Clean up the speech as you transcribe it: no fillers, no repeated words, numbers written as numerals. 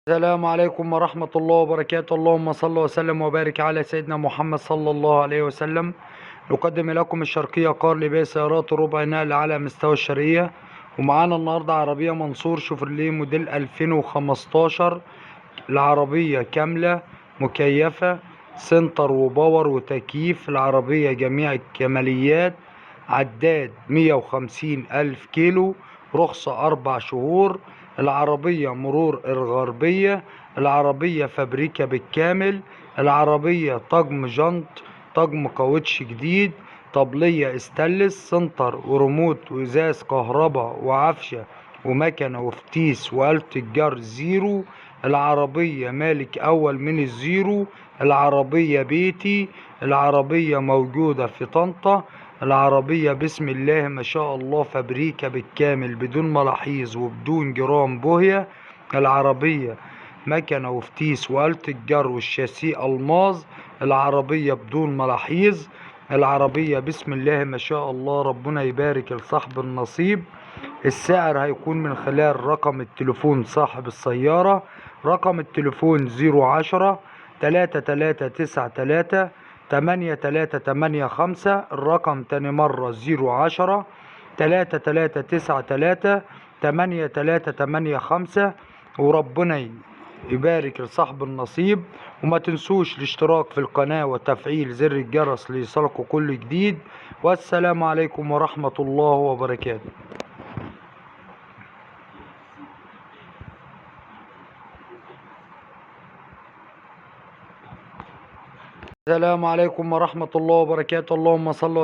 السلام عليكم ورحمة الله وبركاته. اللهم صل وسلم وبارك على سيدنا محمد صلى الله عليه وسلم. نقدم لكم الشرقية كار لبيع سيارات ربع نقل على مستوى الشرقية، ومعانا النهاردة عربية منصور شوفرليه موديل 2015. العربية كاملة مكيفة سنتر وباور وتكييف. العربية جميع الكماليات، عداد 150 ألف كيلو، رخصة 4 شهور. العربية مرور الغربية. العربية فابريكا بالكامل. العربية طقم جنط، طقم كاوتش جديد، طبلية استانلس، سنتر وريموت وازاز كهرباء وعفشة ومكنة وفتيس وآلة الجر زيرو. العربية مالك أول من الزيرو. العربية بيتي. العربية موجودة في طنطا. العربية بسم الله ما شاء الله فابريكا بالكامل بدون ملاحيظ وبدون جرام بوهية. العربية مكنة وفتيس وآلة الجر والشاسيه ألماظ. العربية بدون ملاحيظ. العربية بسم الله ما شاء الله، ربنا يبارك لصاحب النصيب. السعر هيكون من خلال رقم التليفون صاحب السيارة. رقم التليفون 010 3393 8385. الرقم تاني مرة 010 3393 8385. وربنا يبارك لصاحب النصيب. وما تنسوش الاشتراك في القناة وتفعيل زر الجرس ليصلكوا كل جديد. والسلام عليكم ورحمة الله وبركاته. السلام عليكم ورحمة الله وبركاته. اللهم صل وسلم